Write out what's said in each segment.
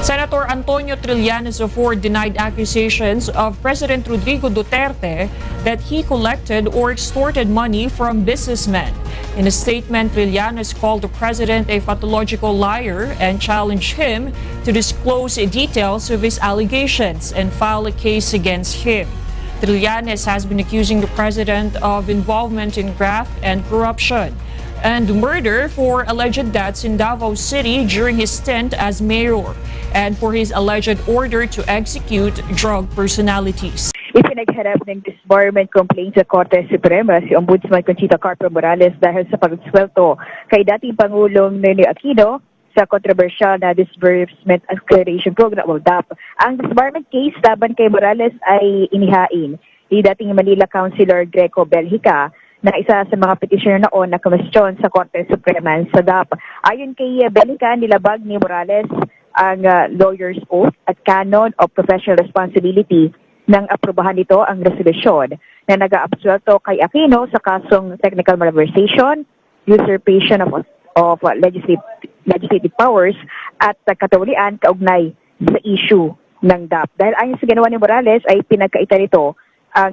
Senator Antonio Trillanes of Ford denied accusations of President Rodrigo Duterte that he collected or extorted money from businessmen. In a statement, Trillanes called the president a pathological liar and challenged him to disclose details of his allegations and file a case against him. Trillanes has been accusing the president of involvement in graft and corruption and murder for alleged deaths in Davao City during his stint as mayor and for his alleged order to execute drug personalities. Ipinagharap ng disbarment complaint sa Korte Suprema si Ombudsman Conchita Carpio Morales dahil sa pagsweldo kay dating Pangulong Ninoy Aquino sa kontrobersyal na Disbursement Acceleration Program o DAP. Ang disbarment case laban kay Morales ay inihain ni dating Manila Councilor Greco Belhica na isa sa mga petitioner noon na komisyon sa Korte Suprema sa DAP. Ayon kay Belhica, nilabag ni Morales ang lawyer's oath at canon of professional responsibility nang aprubahan nito ang resolusyon na nag-aabsuelto kay Aquino sa kasong technical malversation, usurpation of legislative powers at katawalian kaugnay sa issue ng DAP. Dahil ayon sa ginawa ni Morales ay pinagkaita nito ang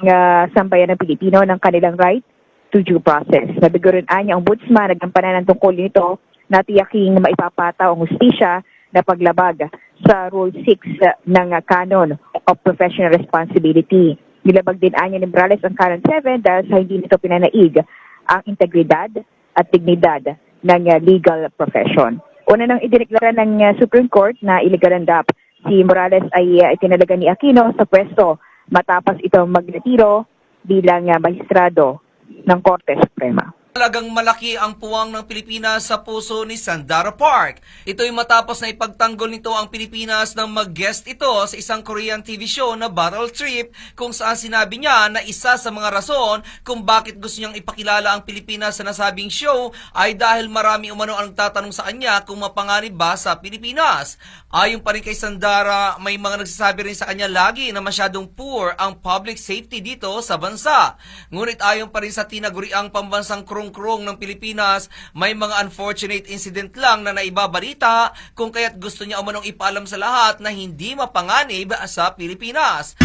sambayan ng Pilipino ng kanilang right to due process. Nabiguran niya ang ombudsman nagampanan ng tungkol nito na tiyaking maipapataw ang hustisya na paglabag sa Rule 6 ng Canon of Professional Responsibility. Nilabag din niya ni Morales ang Canon 7 dahil sa hindi nito pinanaig ang integridad at dignidad ng legal profession. Una nang idineklara ng Supreme Court na illegal ang DAP, si Morales ay itinalaga ni Aquino sa pwesto matapos itong magretiro bilang magistrado ng Korte Suprema. Talagang malaki ang puwang ng Pilipinas sa puso ni Sandara Park. Ito'y matapos na ipagtanggol nito ang Pilipinas nang mag-guest ito sa isang Korean TV show na Battle Trip kung saan sinabi niya na isa sa mga rason kung bakit gusto niyang ipakilala ang Pilipinas sa nasabing show ay dahil marami umano ang tatanong sa kanya kung mapanganib ba sa Pilipinas. Ayon pa rin kay Sandara, may mga nagsasabi rin sa kanya lagi na masyadong poor ang public safety dito sa bansa. Ngunit ayon pa rin sa tinaguriang pambansang krong ng Pilipinas, may mga unfortunate incident lang na naibabalita kung kaya't gusto niya umanong ipaalam sa lahat na hindi mapanganib sa Pilipinas.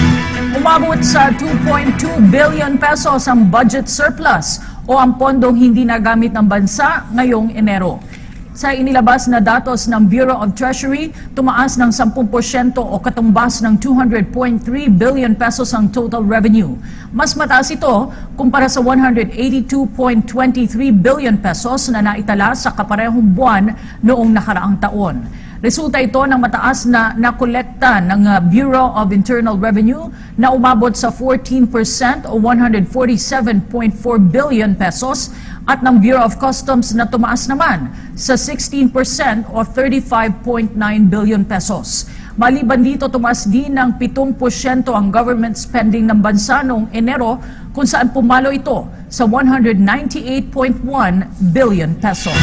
Umabot sa 2.2 billion pesos ang budget surplus o ang pondong hindi nagamit ng bansa ngayong Enero. Sa inilabas na datos ng Bureau of Treasury, tumaas ng 10% o katumbas ng 200.3 billion pesos ang total revenue. Mas mataas ito kumpara sa 182.23 billion pesos na naitala sa kaparehong buwan noong nakaraang taon. Resulta ito ng mataas na nakolekta ng Bureau of Internal Revenue na umabot sa 14% o 147.4 billion pesos at ng Bureau of Customs na tumaas naman sa 16% o 35.9 billion pesos. Maliban dito, tumaas din ng 7% ang government spending ng bansa noong Enero kung saan pumalo ito sa 198.1 billion pesos.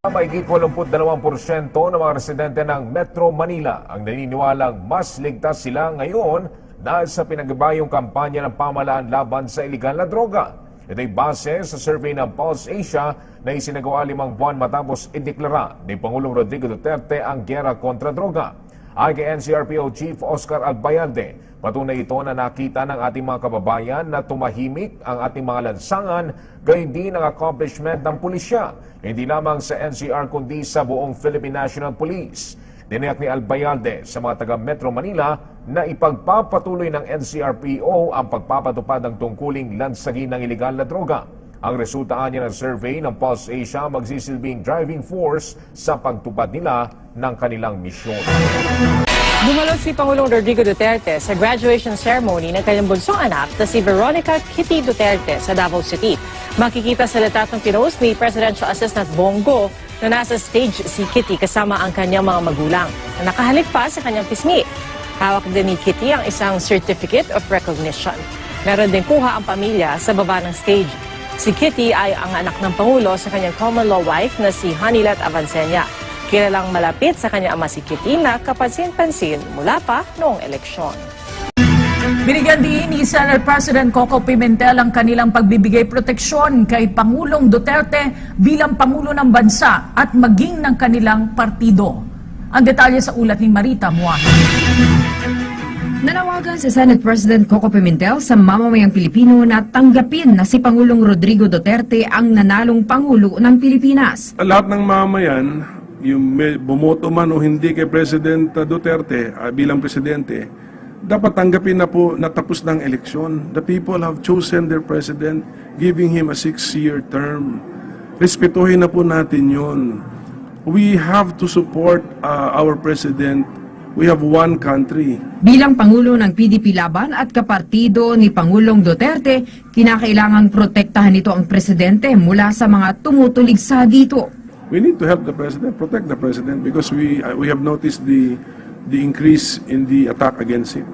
Mahigit 82% ng mga residente ng Metro Manila ang naniniwalang mas ligtas sila ngayon dahil sa pinagbayong kampanya ng pamahalaan laban sa iligal na droga. Ito'y base sa survey ng Pulse Asia na isinagawa 5 buwan matapos ideklara ni Pangulong Rodrigo Duterte ang giyera kontra droga. Ayon kay NCRPO Chief Oscar Albayalde, patunay ito na nakita ng ating mga kababayan na tumahimik ang ating mga lansangan, gayon din ang accomplishment ng pulisya, hindi lamang sa NCR kundi sa buong Philippine National Police. Diniyak ni Albayalde sa mga taga Metro Manila na ipagpapatuloy ng NCRPO ang pagpapatupad ng tungkuling lansagin ng iligal na droga. Ang resulta niya ng survey ng Pulse Asia magsisilbing driving force sa pagtupad nila ng kanilang misyon. Dumalo si Pangulong Rodrigo Duterte sa graduation ceremony ng kanyang bunsong anak na si Veronica Kitty Duterte sa Davao City. Makikita sa litratong pinost ni Presidential Assistant Bongo na nasa stage si Kitty kasama ang kanyang mga magulang na nakahalik pa sa kanyang pisngi. Hawak din ni Kitty ang isang Certificate of Recognition. Meron din kuha ang pamilya sa baba ng stage. Si Kitty ay ang anak ng Pangulo sa kanyang common law wife na si Hanilat Avancenia. Kilalang malapit sa kanyang ama si Kitty na kapansin-pansin mula pa noong eleksyon. Binigyan din ni Senate President Coco Pimentel ang kanilang pagbibigay proteksyon kay Pangulong Duterte bilang Pangulo ng Bansa at maging ng kanilang partido. Ang detalye sa ulat ni Marita Muahe. Nanawagan si Senate President Coco Pimentel sa mamamayang Pilipino na tanggapin na si Pangulong Rodrigo Duterte ang nanalong Pangulo ng Pilipinas. Lahat ng mamamayan, yung bumoto man o hindi kay President Duterte bilang presidente, dapat tanggapin na po na tapos ng eleksyon. The people have chosen their president, giving him a 6-year term. Respetuhin na po natin yun. We have to support our president. We have one country. Bilang Pangulo ng PDP Laban at kapartido ni Pangulong Duterte, kinakailangang protektahan nito ang presidente mula sa mga tumutuligsa dito. We need to help the president, protect the president, because we have noticed the increase in the attack against him.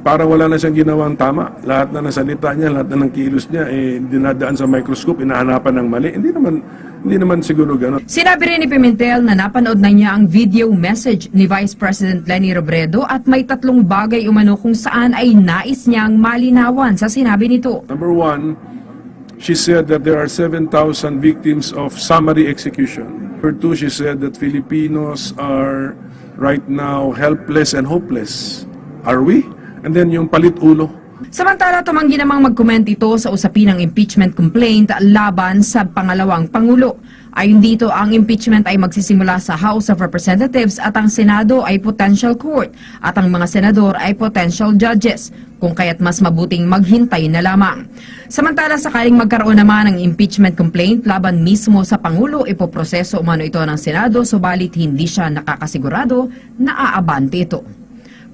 Parang wala na siyang ginawang tama. Lahat na ng salita niya, lahat na ng kilos niya, dinadaan sa microscope, inahanapan ng mali. Hindi naman siguro gano'n. Sinabi rin ni Pimentel na napanood na niya ang video message ni Vice President Leni Robredo at may 3 bagay umano kung saan ay nais niyang malinawan sa sinabi nito. Number 1, she said that there are 7,000 victims of summary execution. Number 2, she said that Filipinos are right now helpless and hopeless. Are we? And then yung palit ulo. Samantala, tumanggi namang mag-comment ito sa usapin ng impeachment complaint laban sa pangalawang Pangulo. Ayon dito, ang impeachment ay magsisimula sa House of Representatives at ang Senado ay potential court at ang mga senador ay potential judges, kung kaya't mas mabuting maghintay na lamang. Samantala, sakaling magkaroon naman ng impeachment complaint laban mismo sa Pangulo, ipoproseso umano ito ng Senado, subalit hindi siya nakakasigurado na aabante ito.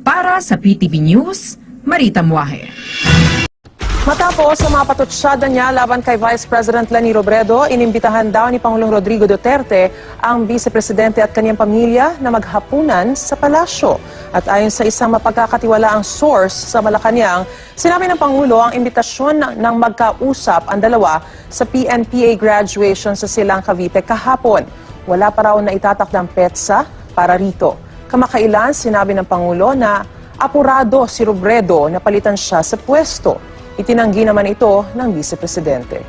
Para sa PTV News, Marita Muahe. Matapos sa mga patutsyada niya laban kay Vice President Leni Robredo, inimbitahan daw ni Pangulong Rodrigo Duterte ang Vice-Presidente at kanyang pamilya na maghapunan sa palasyo. At ayon sa isang mapagkakatiwalaang source sa Malacanang, sinabi ng Pangulo ang imbitasyon ng magkausap ang dalawa sa PNPA graduation sa Silang Cavite kahapon. Wala pa raw na itatakdang petsa para rito. Kamakailan, sinabi ng Pangulo na apurado si Robredo na palitan siya sa pwesto. Itinanggi naman ito ng Vice-Presidente.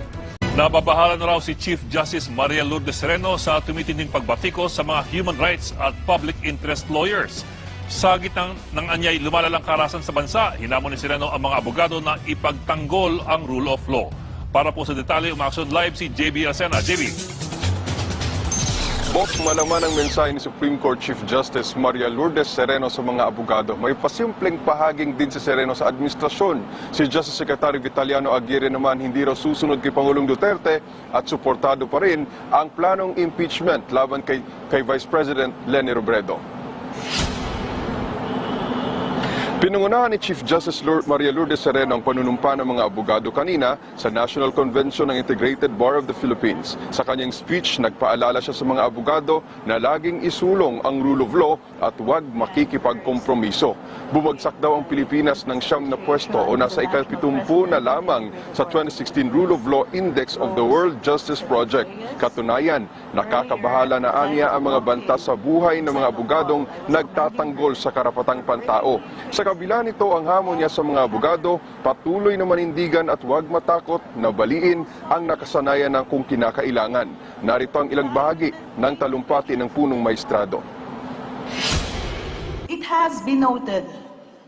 Nababahala na raw si Chief Justice Maria Lourdes Sereno sa tumitinding pagbatikos sa mga human rights at public interest lawyers. Sa gitna ng anyay lumalalang karahasan sa bansa, hinamon ni Sereno ang mga abogado na ipagtanggol ang rule of law. Para po sa detalye, umaksyon live si JB Alcena. JB. Boss, malaman ang mensahe ni Supreme Court Chief Justice Maria Lourdes Sereno sa mga abogado. May pasimpleng pahaging din si Sereno sa administrasyon. Si Justice Secretary Vitaliano Aguirre naman hindi raw susunod kay Pangulong Duterte at suportado pa rin ang planong impeachment laban kay Vice President Leni Robredo. Pinungunahan ni Chief Justice Maria Lourdes Sereno ang panunumpa ng mga abogado kanina sa National Convention ng Integrated Bar of the Philippines. Sa kanyang speech, nagpaalala siya sa mga abogado na laging isulong ang rule of law at huwag makikipagkompromiso. Bumagsak daw ang Pilipinas ng 9 na pwesto o nasa ika-70 na lamang sa 2016 Rule of Law Index of the World Justice Project. Katunayan, nakakabahala na aniya ang mga banta sa buhay ng mga abogadong nagtatanggol sa karapatang pantao. Sa kabila nito, ang hamon niya sa mga abogado, patuloy na manindigan at huwag matakot na baliin ang nakasanayan ng kung kinakailangan. Narito ang ilang bahagi ng talumpati ng punong maestrado. It has been noted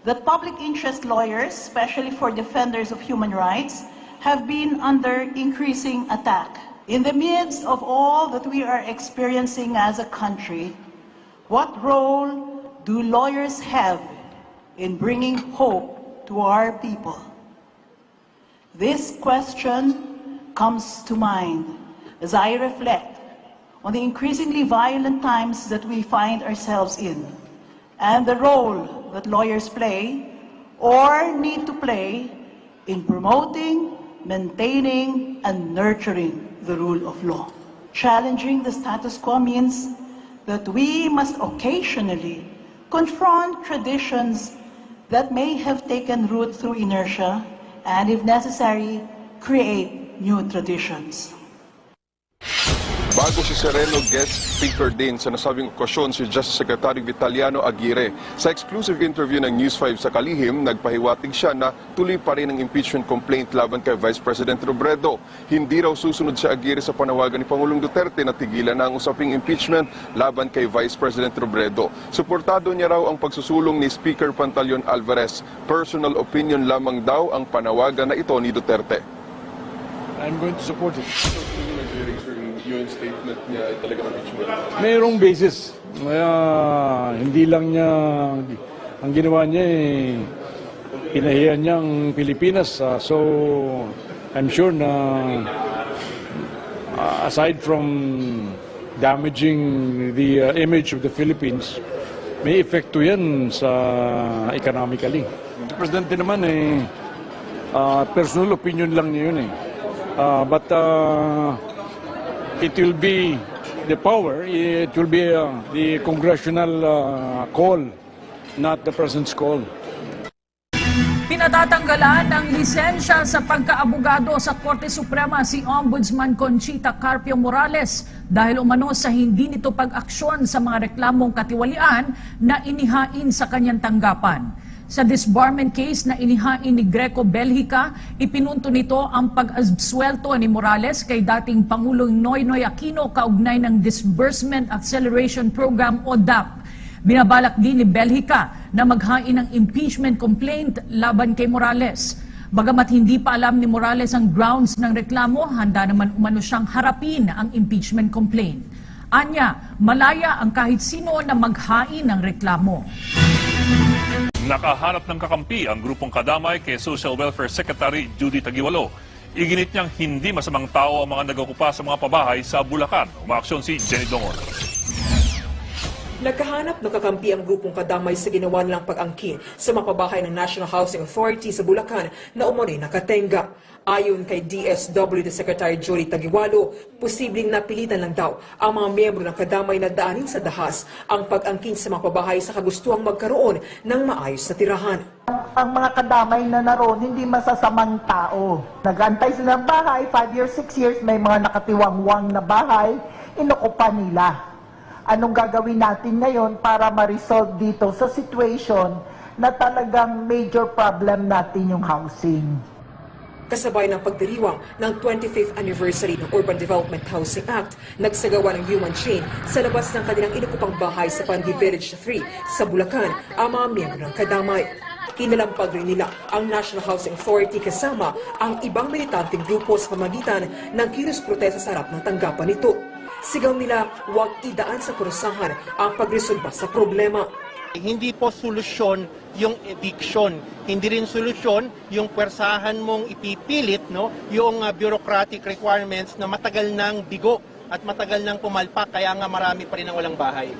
that public interest lawyers, especially for defenders of human rights, have been under increasing attack. In the midst of all that we are experiencing as a country, what role do lawyers have in bringing hope to our people? This question comes to mind as I reflect on the increasingly violent times that we find ourselves in and the role that lawyers play or need to play in promoting, maintaining, and nurturing the rule of law. Challenging the status quo means that we must occasionally confront traditions that may have taken root through inertia and, if necessary, create new traditions. Bago si Sereno, guest speaker din sa nasabing okasyon si Justice Secretary Vitaliano Aguirre. Sa exclusive interview ng News 5 sa Kalihim, nagpahiwatig siya na tuloy pa rin ang impeachment complaint laban kay Vice President Robredo. Hindi raw susunod si Aguirre sa panawagan ni Pangulong Duterte na tigilan na ang usaping impeachment laban kay Vice President Robredo. Suportado niya raw ang pagsusulong ni Speaker Pantaleon Alvarez. Personal opinion lamang daw ang panawagan na ito ni Duterte. I'm going to support it. Yung statement niya ay talagang impeachment. Mayroong basis. Kaya hindi lang niya, ang ginawa niya pinahiya niya ang Pilipinas. So I'm sure na aside from damaging the image of the Philippines, may epekto yan sa economically. The Presidente naman personal opinion lang niya yun but it will be the power, it will be the congressional call, not the President's call. Pinatatanggalan ng lisensya sa pagkaabogado sa Korte Suprema si Ombudsman Conchita Carpio Morales dahil umano sa hindi nito pag-aksyon sa mga reklamong katiwalian na inihain sa kanyang tanggapan. Sa disbarment case na inihain ni Greco Belgica, ipinunto nito ang pag-absuelto ni Morales kay dating Pangulong Noynoy Aquino kaugnay ng Disbursement Acceleration Program o DAP. Binabalak din ni Belgica na maghain ng impeachment complaint laban kay Morales. Bagamat hindi pa alam ni Morales ang grounds ng reklamo, handa naman umano siyang harapin ang impeachment complaint. Anya, malaya ang kahit sino na maghain ng reklamo. Nakahanap ng kakampi ang grupong kadamay kay Social Welfare Secretary Judy Taguiwalo. Iginit niyang hindi masamang tao ang mga nag-okupa sa mga pabahay sa Bulacan. Umaaksyon si Jenny Dongor. Nagkahanap ng kakampi ang grupong kadamay sa ginawa nilang pag-angkin sa mga pabahay ng National Housing Authority sa Bulacan na umano'y nakatenga. Ayon kay DSWD Secretary Judy Taguiwalo, posibleng napilitan lang daw ang mga miyembro ng kadamay na daanin sa dahas ang pag-angkin sa mga pabahay sa kagustuhang magkaroon ng maayos na tirahan. Ang mga kadamay na naroon, hindi masasamang tao. Nag-antay sila ng bahay, 5 years, 6 years, may mga nakatiwangwang na bahay, inukupa nila. Anong gagawin natin ngayon para ma-resolve dito sa situation na talagang major problem natin yung housing? Kasabay ng pagdiriwang ng 25th anniversary ng Urban Development Housing Act, nagsagawa ng human chain sa labas ng kanilang inukupang bahay sa Pandi Village 3 sa Bulacan ang mga miyembro ng kadamay. Kinalampag rin nila ang National Housing Authority kasama ang ibang militanteng grupo sa pamagitan ng kilos protesta sa harap ng tanggapan nito. Sigaw nila huwag idaan sa kurusahan ang pagresolba sa problema. Hindi po solusyon yung eviction. Hindi rin solusyon yung pwersahan mong ipipilit yung bureaucratic requirements na matagal nang bigo at matagal nang pumalpak kaya nga marami pa rin ang walang bahay.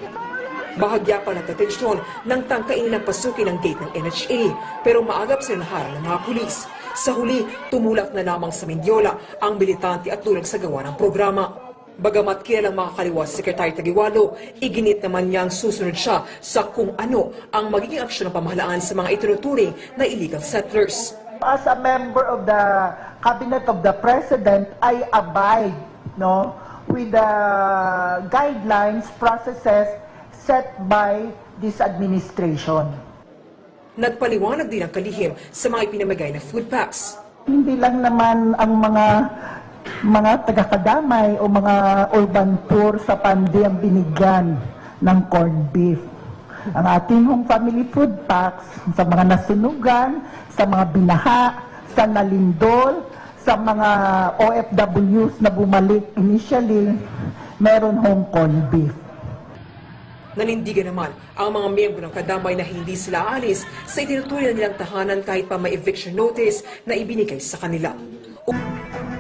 Bahagya pa ng atensyon nang tangkain nilang pasukin ang gate ng NHA pero maagap sila naharang ng mga pulis. Sa huli, tumulak na lamang sa Mendiola ang militante at tulag sa gawa ng programa. Bagamat kilalang makakaliwa si Secretary Taguiwalo, iginit naman niyang susunod siya sa kung ano ang magiging aksyon ng pamahalaan sa mga itinuturing na illegal settlers. As a member of the Cabinet of the President, I abide with the guidelines, processes set by this administration. Nagpaliwanag din ang kalihim sa mga ipinamigay na food packs. Hindi lang naman ang mga taga-kadamay o mga urban poor sa Pandi ang binigyan ng corned beef. Ang ating family food packs sa mga nasunugan, sa mga binaha, sa nalindol, sa mga OFWs na bumalik initially, meron hong corned beef. Nanindigan naman ang mga miyembro ng kadamay na hindi sila aalis sa itinuturing nilang tahanan kahit pa may eviction notice na ibinigay sa kanila.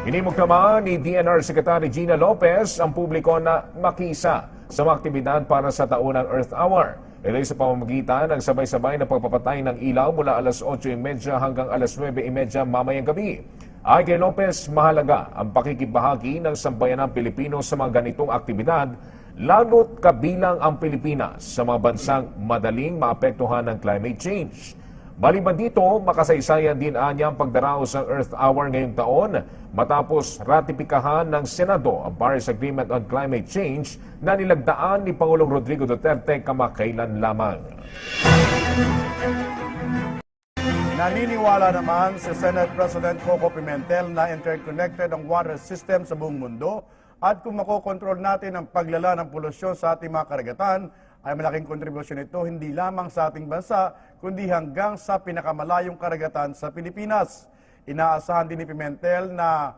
Hinimok naman ni DNR Secretary Gina Lopez ang publiko na makisa sa mga aktibidad para sa taunang Earth Hour. Ito ay sa pamamagitan ng sabay-sabay na pagpapatay ng ilaw mula alas 8:30 hanggang alas 9:30 mamayang gabi. Ay kay Lopez, mahalaga ang pakikibahagi ng sambayanang Pilipino sa mga ganitong aktibidad, lalo't kabilang ang Pilipinas sa mga bansang madaling maapektuhan ng climate change. Maliban dito, makasaysayan din anya ang pagdaraos ng Earth Hour ngayong taon matapos ratipikahan ng Senado ang Paris Agreement on Climate Change na nilagdaan ni Pangulong Rodrigo Duterte kamakailan lamang. Naniniwala naman si Senate President Coco Pimentel na interconnected ang water system sa buong mundo at kung makokontrol natin ang paglala ng polusyon sa ating mga karagatan, ay malaking kontribusyon ito hindi lamang sa ating bansa, kundi hanggang sa pinakamalayong karagatan sa Pilipinas. Inaasahan din ni Pimentel na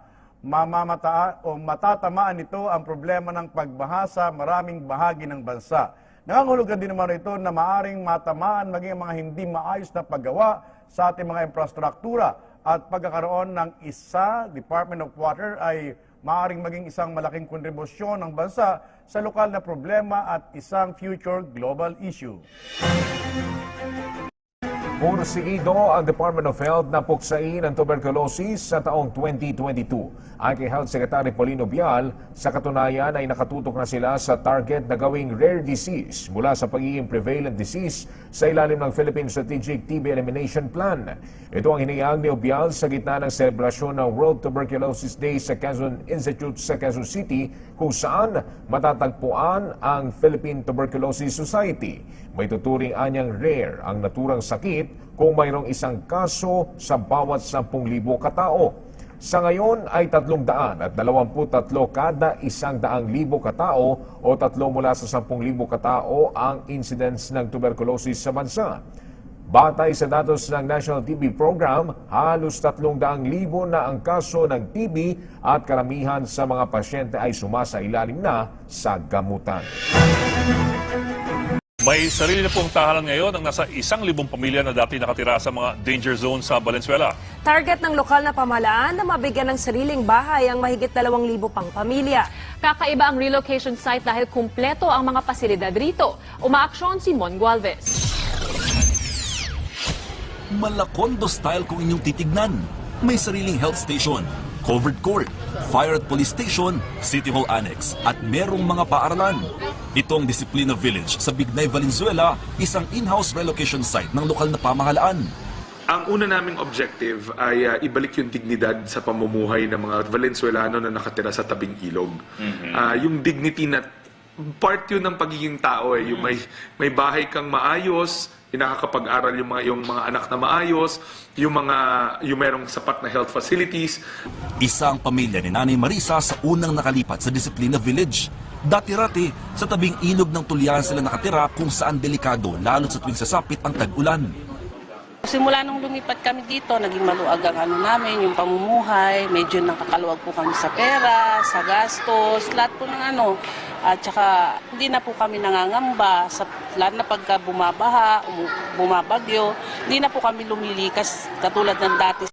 matatamaan nito ang problema ng pagbaha sa maraming bahagi ng bansa. Nangangahulugan din naman ito na maaring matamaan maging mga hindi maayos na paggawa sa ating mga infrastruktura at pagkakaroon ng isa, Department of Water, ay maaring maging isang malaking kontribusyon ng bansa sa lokal na problema at isang future global issue. Pursigido ang Department of Health na puksain ang tuberculosis sa taong 2022. Ayon kay Health Secretary Paulino Bial, sa katunayan ay nakatutok na sila sa target na gawing rare disease mula sa pagiging prevalent disease sa ilalim ng Philippine Strategic TB Elimination Plan. Ito ang hinihang ni Bial sa gitna ng selebrasyon ng World Tuberculosis Day sa Quezon Institute sa Quezon City, kung saan matatagpuan ang Philippine Tuberculosis Society. May tuturing anyang rare ang naturang sakit kung mayroong isang kaso sa bawat 10,000 katao. Sa ngayon ay 323 kada 100,000 katao o 3 mula sa 10,000 katao ang incidence ng tuberculosis sa bansa. Batay sa datos ng National TB Program, halos 300,000 na ang kaso ng TB at karamihan sa mga pasyente ay sumasailalim na sa gamutan. May sarili na pong tahanan ngayon ang nasa 1,000 pamilya na dati nakatira sa mga danger zone sa Valenzuela. Target ng lokal na pamahalaan na mabigyan ng sariling bahay ang mahigit 2,000 pang pamilya. Kakaiba ang relocation site dahil kumpleto ang mga pasilidad rito. Umaaksyon si Mon Gualvez. Malakondo style kung inyong titignan. May sariling health station, covered court, fire at police station, City Hall Annex at merong mga paaralan. Itong Disciplina Village sa Bignay, Valenzuela, isang in-house relocation site ng lokal na pamahalaan. Ang una naming objective ay ibalik yung dignidad sa pamumuhay ng mga Valenzuelano na nakatira sa tabing ilog. Yung dignity na part yun ng pagiging tao. Yung may bahay kang maayos, nakakapag-aral yung mga anak na maayos, yung merong sapat na health facilities. Isang pamilya ni Nanay Marisa sa unang nakalipat sa Disciplina Village. Dati-rati, sa tabing ilog ng Tulyan sila nakatira kung saan delikado lalo sa tuwing sasapit ang tag-ulan. Simula nung lumipat kami dito, naging maluag ang namin, yung pamumuhay, medyo nakakaluwag po kami sa pera, sa gastos, lahat po ng At saka hindi na po kami nangangamba, lahat na pagka bumabaha, bumabagyo, hindi na po kami lumilikas katulad ng dati.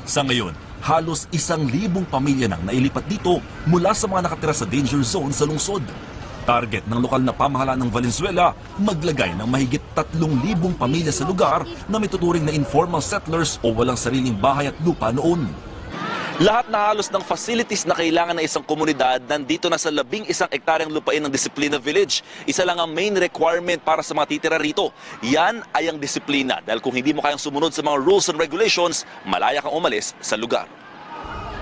Sa ngayon, halos 1,000 pamilya nang nailipat dito mula sa mga nakatira sa danger zone sa lungsod. Target ng lokal na pamahalaan ng Valenzuela, maglagay ng mahigit 3,000 pamilya sa lugar na may tuturing na informal settlers o walang sariling bahay at lupa noon. Lahat na halos ng facilities na kailangan ng isang komunidad nandito na sa 11 hektaryang lupain ng Disciplina Village. Isa lang ang main requirement para sa mga titira rito. Yan ay ang disiplina dahil kung hindi mo kayang sumunod sa mga rules and regulations, malaya kang umalis sa lugar.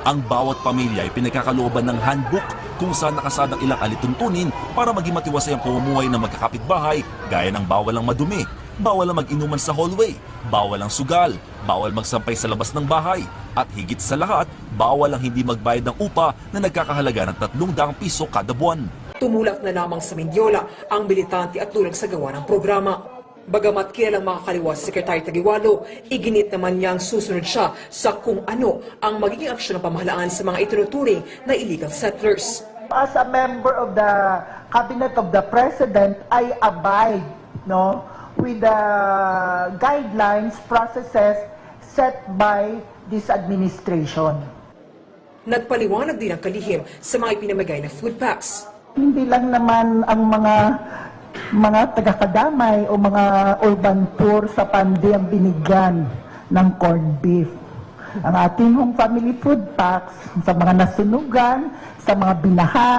Ang bawat pamilya ay pinagkakalooban ng handbook kung saan nakasadang ilang alituntunin para maging matiwasay ang pamumuhay ng magkakapitbahay gaya ng bawal ang madumi, bawal ang mag-inuman sa hallway, bawal ang sugal, bawal magsampay sa labas ng bahay, at higit sa lahat, bawal ang hindi magbayad ng upa na nagkakahalaga ng 300 piso kada buwan. Tumulak na lamang sa Mindiola ang militante at tulong sa gawa ng programa. Bagamat kilalang makakaliwa si Secretary Taguiwalo, iginit naman niyang susunod siya sa kung ano ang magiging aksyon ng pamahalaan sa mga itinuturing na illegal settlers. As a member of the Cabinet of the President, I abide with the guidelines, processes set by this administration. Nagpaliwanag din ang kalihim sa mga ipinamigay na food packs. Hindi lang naman ang mga taga-kadamay o mga urban poor sa Pandi ang binigyan ng corned beef. Ang ating home family food packs sa mga nasunugan, sa mga binaha,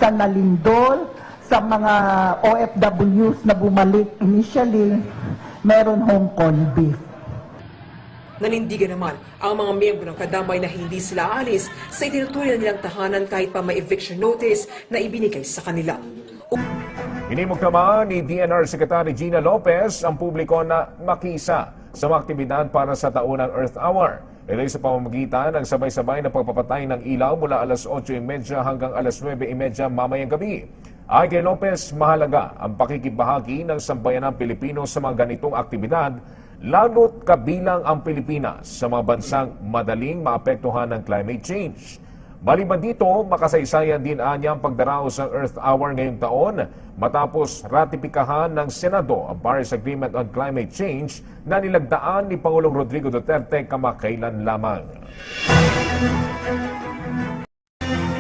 sa nalindol, sa mga OFWs na bumalik initially, meron home corned beef. Nanindigan naman ang mga miyembro ng kadamay na hindi sila aalis sa itinutuloy nilang tahanan kahit pa may eviction notice na ibinigay sa kanila. Hinimok naman ni DNR Secretary Gina Lopez ang publiko na makisa sa mga aktibidad para sa taunang Earth Hour. Ito ay sa pamamagitan ng sabay-sabay na pagpapatay ng ilaw mula alas 8:30 hanggang alas 9:30 mamayang gabi. Ay kay Lopez, mahalaga ang pakikibahagi ng sambayanang Pilipino sa mga ganitong aktibidad, lalo't kabilang ang Pilipinas sa mga bansang madaling maapektuhan ng climate change. Maliban dito, makasaysayan din anya ang pagdaraos ng Earth Hour ngayong taon matapos ratipikahan ng Senado ang Paris Agreement on Climate Change na nilagdaan ni Pangulong Rodrigo Duterte kamakailan lamang.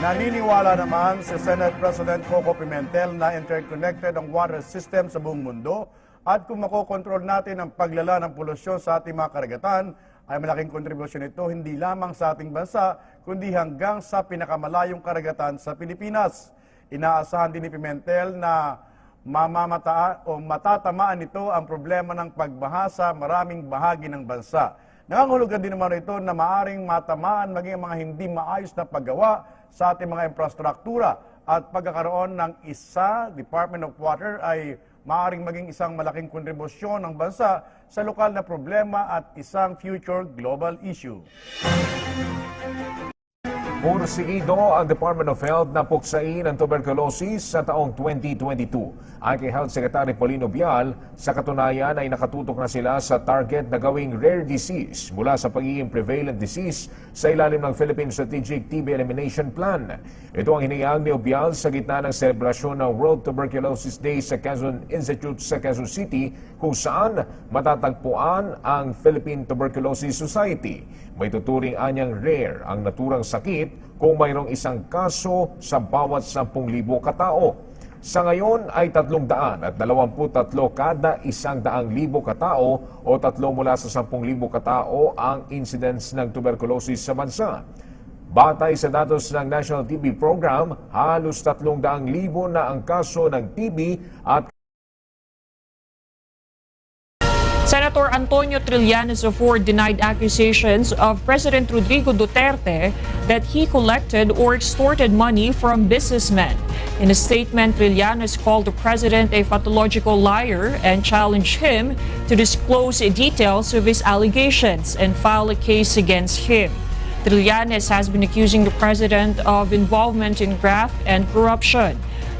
Naniniwala naman si Senate President Coco Pimentel na interconnected ang water system sa buong mundo at kung makokontrol natin ang paglala ng polusyon sa ating mga karagatan, ay malaking kontribusyon ito hindi lamang sa ating bansa, kundi hanggang sa pinakamalayong karagatan sa Pilipinas. Inaasahan din ni Pimentel na matatamaan nito ang problema ng pagbaha sa maraming bahagi ng bansa. Nangangahulugan din naman ito na maaring matamaan maging ang mga hindi maayos na paggawa sa ating mga infrastruktura at pagkakaroon ng Department of Water ay maaring maging isang malaking kontribusyon ng bansa sa lokal na problema at isang future global issue. Pursigido ang Department of Health na puksain ang tuberculosis sa taong 2022. Ay kay Health Secretary Paulino Bial, sa katunayan ay nakatutok na sila sa target na gawing rare disease mula sa pagiging prevalent disease sa ilalim ng Philippine Strategic TB Elimination Plan. Ito ang hinayag ni Bial sa gitna ng selebrasyon ng World Tuberculosis Day sa Quezon Institute sa Quezon City, kung saan matatagpuan ang Philippine Tuberculosis Society. May tuturing anyang rare ang naturang sakit kung mayroong isang kaso sa bawat 10,000 katao. Sa ngayon ay 323 kada 100,000 katao o 3 mula sa 10,000 katao ang incidence ng tuberculosis sa bansa. Batay sa datos ng National TB Program, halos 300,000 na ang kaso ng TB at Senator Antonio Trillanes of Ford denied accusations of President Rodrigo Duterte that he collected or extorted money from businessmen. In a statement, Trillanes called the president a pathological liar and challenged him to disclose details of his allegations and file a case against him. Trillanes has been accusing the president of involvement in graft and corruption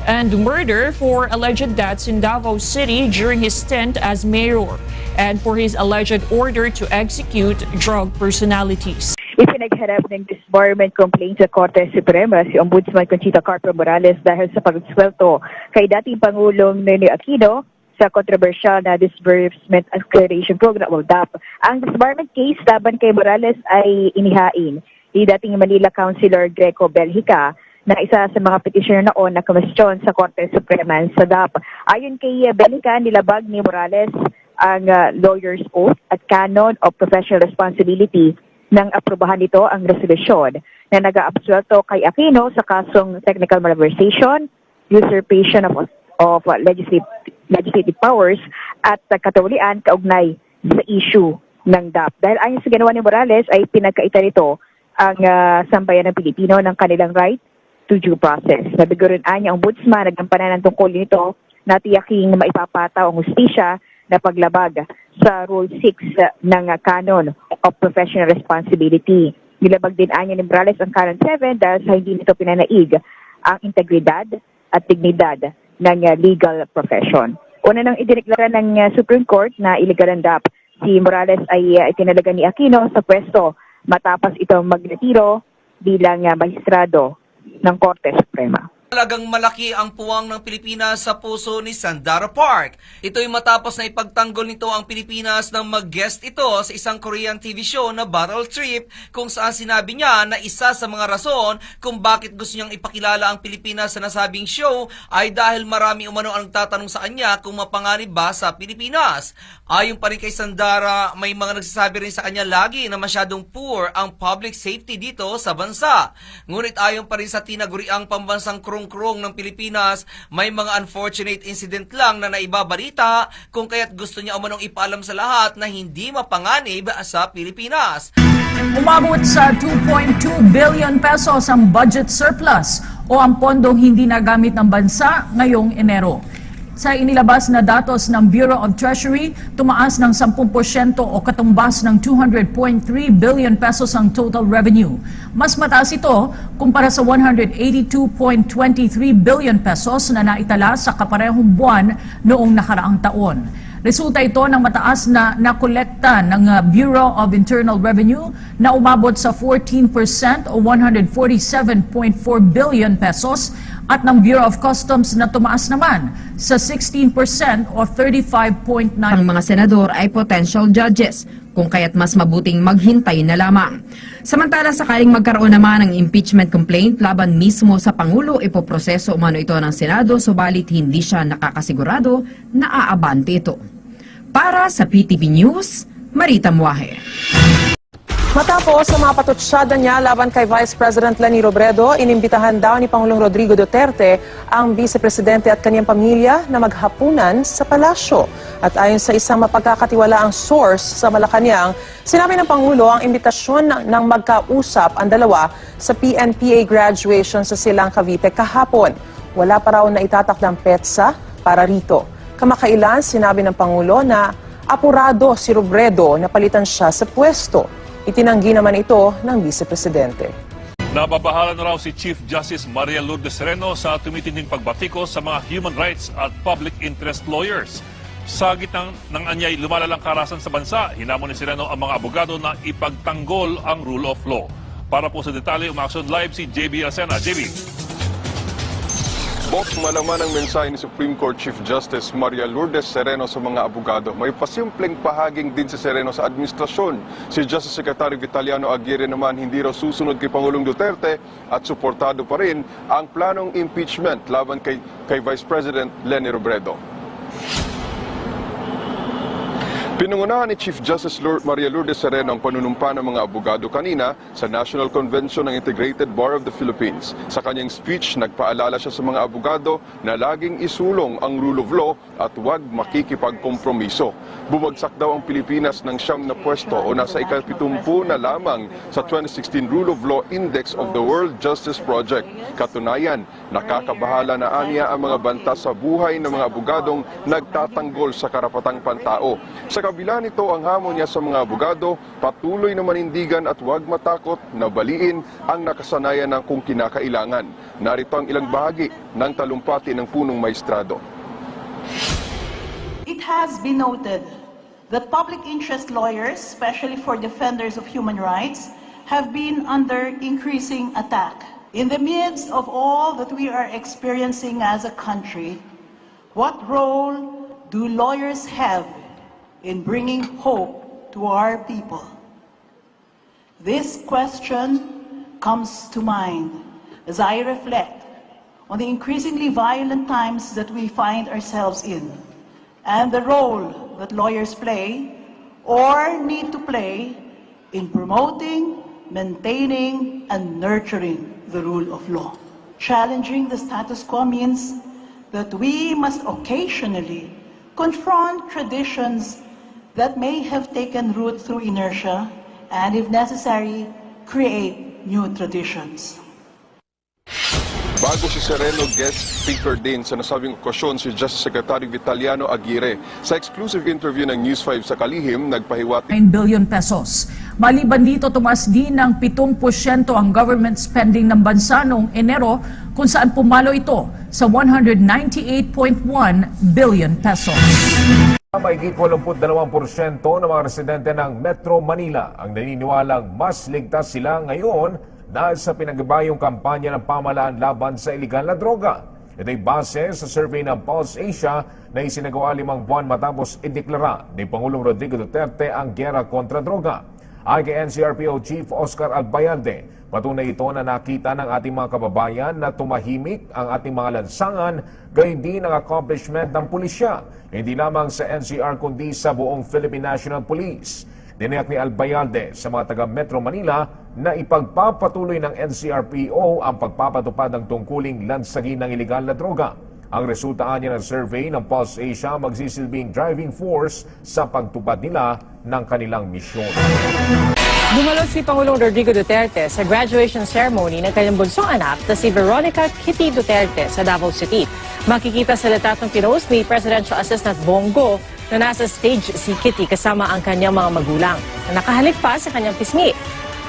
and murder for alleged deaths in Davao City during his stint as mayor and for his alleged order to execute drug personalities. Ipinagharap ng disbarment complaint sa Korte Suprema si Ombudsman Conchita Carpio Morales dahil sa pagsweldo kay dating Pangulong Ninoy Aquino sa kontrobersyal na Disbursement Acceleration Program o DAP. Ang disbarment case laban kay Morales ay inihain ni dating Manila Councilor Greco Belhica na isa sa mga petisyoner noon na kumestyon sa Korte Suprema sa DAP. Ayon kay Belhica, nilabag ni Morales ang lawyer's oath at canon of professional responsibility nang aprobahan nito ang resolusyon na nag-aabsuelto kay Aquino sa kasong technical malversation, usurpation of legislative powers at katawalian kaugnay sa issue ng DAP. Dahil ayon sa ginawa ni Morales ay pinagkaita nito ang sambayan ng Pilipino ng kanilang right to due process. Nabiguran niya ang ombudsman nagampanan ng tungkol nito na tiyaking maipapataw ang hustisya na paglabag sa Rule 6 ng Canon of Professional Responsibility. Nilabag din niya ni Morales ang Canon 7 dahil sa hindi nito pinanaig ang integridad at dignidad ng legal profession. Una nang idineklara ng Supreme Court na illegal ang DAP, si Morales ay itinalaga ni Aquino sa pwesto matapos itong magretiro bilang magistrado ng Korte Suprema. Talagang malaki ang puwang ng Pilipinas sa puso ni Sandara Park. Ito'y matapos na ipagtanggol nito ang Pilipinas nang mag-guest ito sa isang Korean TV show na Battle Trip, kung saan sinabi niya na isa sa mga rason kung bakit gusto niyang ipakilala ang Pilipinas sa nasabing show ay dahil marami umano ang tatanong sa kanya kung mapanganib ba sa Pilipinas. Ayon pa rin kay Sandara, may mga nagsasabi rin sa kanya lagi na masyadong poor ang public safety dito sa bansa. Ngunit ayon pa rin sa tinaguriang pambansang krung-krung ng Pilipinas, may mga unfortunate incident lang na naibabalita kung kaya't gusto niya umanong ipaalam sa lahat na hindi mapanganib sa Pilipinas. Umabot sa 2.2 billion pesos ang budget surplus o ang pondong hindi nagamit ng bansa ngayong Enero. Sa inilabas na datos ng Bureau of Treasury, tumaas ng 10% o katumbas ng 200.3 billion pesos ang total revenue. Mas mataas ito kumpara sa 182.23 billion pesos na naitala sa kaparehong buwan noong nakaraang taon. Resulta ito ng mataas na nakolekta ng Bureau of Internal Revenue na umabot sa 14% o 147.4 billion pesos at ng Bureau of Customs na tumaas naman sa 16% o 35.9. Ang mga senador ay potential judges, kung kaya't mas mabuting maghintay na lamang. Samantala, sakaling magkaroon naman ng impeachment complaint laban mismo sa Pangulo, ipoproseso umano ito ng Senado, subalit hindi siya nakakasigurado na aabante ito. Para sa PTV News, Marita Muahe. Matapos sa mga patutsyada niya laban kay Vice President Leni Robredo, inimbitahan daw ni Pangulong Rodrigo Duterte ang Vice-Presidente at kanyang pamilya na maghapunan sa palasyo. At ayon sa isang mapagkakatiwalaang source sa Malacanang, sinabi ng Pangulo ang imbitasyon ng magkausap ang dalawa sa PNPA graduation sa Silang Cavite kahapon. Wala pa raw na itatakdang petsa para rito. Kamakailan, sinabi ng Pangulo na apurado si Robredo na palitan siya sa pwesto. Itinanggi naman ito ng Vice-Presidente. Nababahala na raw si Chief Justice Maria Lourdes Sereno sa tumitinding pagbatikos sa mga human rights at public interest lawyers. Sa gitna ng anyay lumalalang karahasan sa bansa, hinamon ni Sereno ang mga abogado na ipagtanggol ang rule of law. Para po sa detalye, umaksyon live si JB Alcena. JB. Boss, malaman ang mensahe ni Supreme Court Chief Justice Maria Lourdes Sereno sa mga abogado. May pasimpleng pahaging din si Sereno sa administrasyon. Si Justice Secretary Vitaliano Aguirre naman hindi raw susunod kay Pangulong Duterte at suportado pa rin ang planong impeachment laban kay Vice President Leni Robredo. Pinungunahan ni Chief Justice Maria Lourdes Sereno ang panunumpa ng mga abogado kanina sa National Convention ng Integrated Bar of the Philippines. Sa kanyang speech, nagpaalala siya sa mga abogado na laging isulong ang rule of law at huwag makikipagkompromiso. Bumagsak daw ang Pilipinas ng 9 na pwesto o nasa ika-70 na lamang sa 2016 Rule of Law Index of the World Justice Project. Katunayan, nakakabahala na aniya ang mga banta sa buhay ng mga abogadong nagtatanggol sa karapatang pantao. Sa kabila nito, ang hamon niya sa mga abogado, patuloy na manindigan at huwag matakot na baliin ang nakasanayan ng kung kinakailangan. Narito ang ilang bahagi ng talumpati ng punong maestrado. It has been noted that public interest lawyers, especially for defenders of human rights, have been under increasing attack. In the midst of all that we are experiencing as a country, what role do lawyers have in bringing hope to our people? This question comes to mind as I reflect on the increasingly violent times that we find ourselves in and the role that lawyers play or need to play in promoting, maintaining, and nurturing the rule of law. Challenging the status quo means that we must occasionally confront traditions that may have taken root through inertia and, if necessary, create new traditions. Bago si Sereno, guest speaker din sa nasabing okasyon si Justice Secretary Vitaliano Aguirre. Sa exclusive interview ng News 5 sa Kalihim, nagpahiwatig 9 billion pesos. Maliban dito, tumaas din ng 7% ang government spending ng bansa noong Enero, kung saan pumalo ito sa 198.1 billion pesos. Mahigit 82% ng mga residente ng Metro Manila ang naniniwalang mas ligtas sila ngayon dahil sa pinagbabayong kampanya ng pamahalaan laban sa iligal na droga. Ito'y base sa survey ng Pulse Asia na isinagawa 5 buwan matapos ideklara ni Pangulong Rodrigo Duterte ang giyera kontra droga. Ayon kay NCRPO Chief Oscar Albayalde, patunay ito na nakita ng ating mga kababayan na tumahimik ang ating mga lansangan gayon din ang accomplishment ng pulisya, hindi lamang sa NCR kundi sa buong Philippine National Police. Tiniyak ni Albayalde sa mga taga Metro Manila na ipagpapatuloy ng NCRPO ang pagpapatupad ng tungkuling lansagin ng ilegal na droga. Ang resulta niya ng survey ng Pulse Asia magsisilbing driving force sa pagtupad nila ng kanilang misyon. Dumalo si Pangulong Rodrigo Duterte sa graduation ceremony ng kanyang bunsong anak na si Veronica Kitty Duterte sa Davao City. Makikita sa litratong pinost ni Presidential Assistant Bongo na nasa stage si Kitty kasama ang kanyang mga magulang na nakahalik pa sa kanyang pisngi.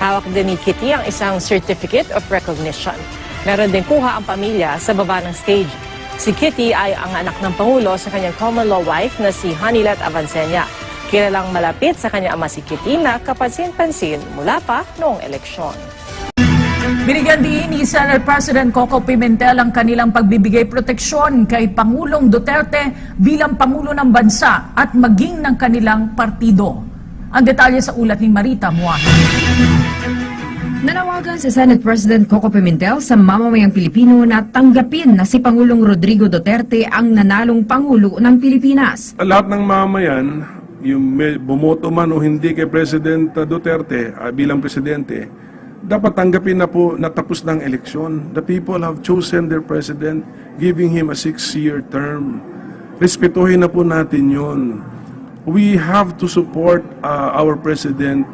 Hawak din ni Kitty ang isang Certificate of Recognition. Meron din kuha ang pamilya sa baba ng stage. Si Kitty ay ang anak ng Pangulo sa kanyang common law wife na si Hanilet Avancenia. Kilalang malapit sa kanyang ama si Kitty na kapansin-pansin mula pa noong eleksyon. Binigyan din ni Senate President Coco Pimentel ang kanilang pagbibigay proteksyon kay Pangulong Duterte bilang Pangulo ng Bansa at maging ng kanilang partido. Ang detalye sa ulat ni Marita Muahi. Nanawagan si Senate President Coco Pimentel sa mamamayang Pilipino na tanggapin na si Pangulong Rodrigo Duterte ang nanalong Pangulo ng Pilipinas. Lahat ng mamamayan, yung bumoto man o hindi kay President Duterte bilang presidente, dapat tanggapin na po natapos ng eleksyon. The people have chosen their president, giving him a 6-year term. Respetuhin na po natin yun. We have to support our president.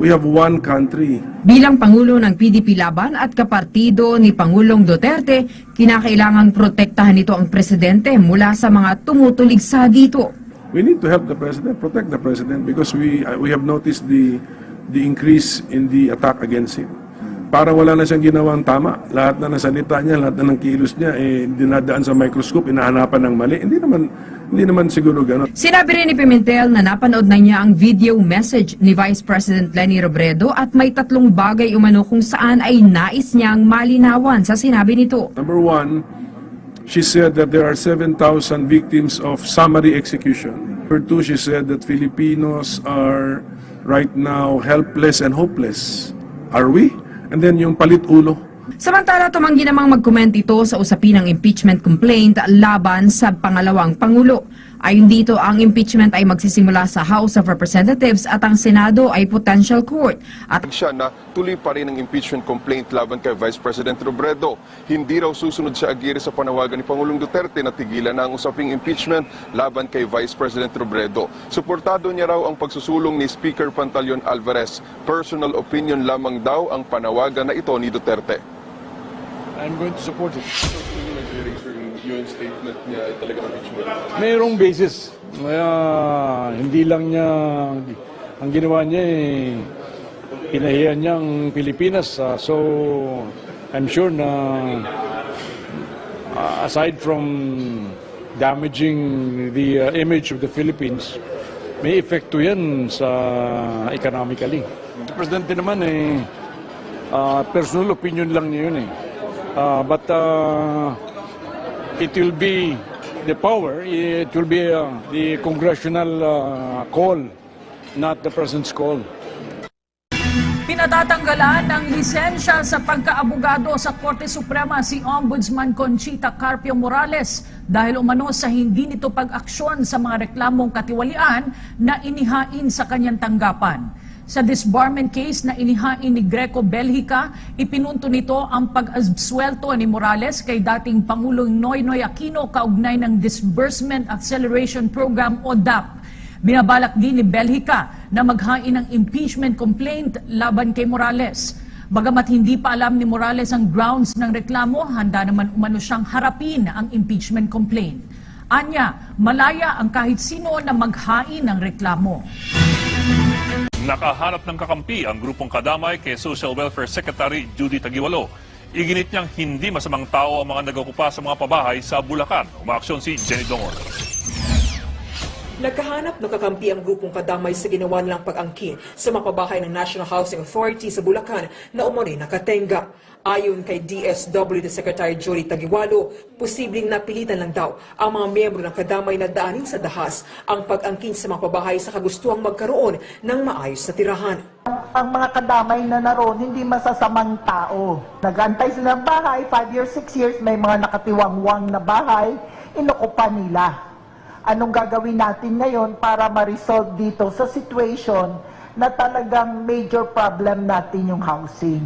We have one country. Bilang Pangulo ng PDP Laban at kapartido ni Pangulong Duterte, kinakailangang protektahan nito ang presidente mula sa mga tumutulig sa dito. We need to help the president, protect the president, because we have noticed the increase in the attack against him. Para wala na siyang ginawang tama, lahat na ng salita niya, lahat na ng kilos niya, dinadaan sa microscope, inahanapan ng mali. Hindi naman siguro gano'n. Sinabi rin ni Pimentel na napanood na niya ang video message ni Vice President Leni Robredo at may 3 bagay umano kung saan ay nais niyang malinawan sa sinabi nito. Number 1, she said that there are 7,000 victims of summary execution. Number 2, she said that Filipinos are right now helpless and hopeless. Are we? And then yung palit ulo. Samantala, tumanggi namang mag-comment ito sa usapin ng impeachment complaint laban sa pangalawang Pangulo. Ayon dito, ang impeachment ay magsisimula sa House of Representatives at ang Senado ay potential court. At siya na tuloy pa rin ang impeachment complaint laban kay Vice President Robredo. Hindi raw susunod sa agiri sa panawagan ni Pangulong Duterte na tigilan na ang usaping impeachment laban kay Vice President Robredo. Suportado niya raw ang pagsusulong ni Speaker Pantaleon Alvarez. Personal opinion lamang daw ang panawagan na ito ni Duterte. I'm going to support it. Yung statement niya ay talagang impeachment. Mayroong basis. Hindi lang niya, ang ginawa niya pinahiya niya ang Pilipinas. So, I'm sure na aside from damaging the image of the Philippines, may epekto yan sa economically. The Presidente naman personal opinion lang niya yun but it will be the power, it will be the congressional call, not the President's call. Pinatatanggalan ng lisensya sa pagkaabogado sa Korte Suprema si Ombudsman Conchita Carpio Morales dahil umano sa hindi nito pag-aksyon sa mga reklamong katiwalian na inihain sa kanyang tanggapan. Sa disbarment case na inihain ni Greco Belgica, ipinunto nito ang pag-absuelto ni Morales kay dating Pangulong Noynoy Aquino kaugnay ng Disbursement Acceleration Program o DAP. Binabalak din ni Belgica na maghain ng impeachment complaint laban kay Morales. Bagamat hindi pa alam ni Morales ang grounds ng reklamo, handa naman umano siyang harapin ang impeachment complaint. Anya, malaya ang kahit sino na maghain ng reklamo. Nakahanap ng kakampi ang grupong kadamay kay Social Welfare Secretary Judy Taguiwalo. Iginit niyang hindi masamang tao ang mga nag-okupa sa mga pabahay sa Bulacan. Umaaksyon si Jenny Dongor. Nagkahanap ng kakampi ang grupong kadamay sa ginawa nilang pag-angkin sa mga pabahay ng National Housing Authority sa Bulacan na umano'y nakatenga. Ayon kay DSWD Secretary Judy Taguiwalo, posibleng napilitan lang daw ang mga miyembro ng kadamay na daanin sa dahas ang pag-angkin sa mga pabahay sa kagustuhang magkaroon ng maayos na tirahan. Ang mga kadamay na naroon, hindi masasamang tao. Nag-antay sila ng bahay, 5 years, 6 years, may mga nakatiwangwang na bahay, inukupa nila. Anong gagawin natin ngayon para ma-resolve dito sa situation na talagang major problem natin yung housing.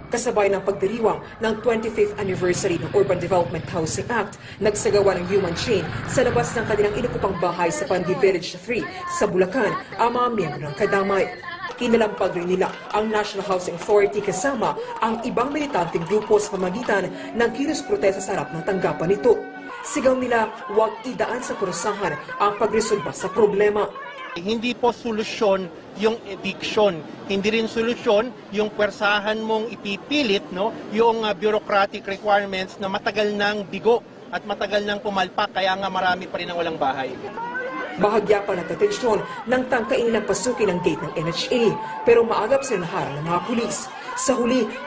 Kasabay ng pagdiriwang ng 25th anniversary ng Urban Development Housing Act, nagsagawa ng human chain sa labas ng kanilang inukupang bahay sa Pandi Village 3 sa Bulacan ang mga miyembro ng kadamay. Kinalampag rin nila ang National Housing Authority kasama ang ibang militanteng grupo sa pamagitan ng kilos protesta sa harap ng tanggapan nito. Sigaw nila, huwag idaan sa parusahan ang pagresolba sa problema. Hindi po solusyon yung eviction. Hindi rin solusyon yung pwersahan mong ipipilit yung bureaucratic requirements na matagal nang bigo at matagal nang pumalpak kaya nga marami pa rin ang walang bahay. Bahagya pa ng atensyon nang tangkain nilang pasukin ang gate ng NHA pero maagap sila naharang ng mga pulis. Sa huli,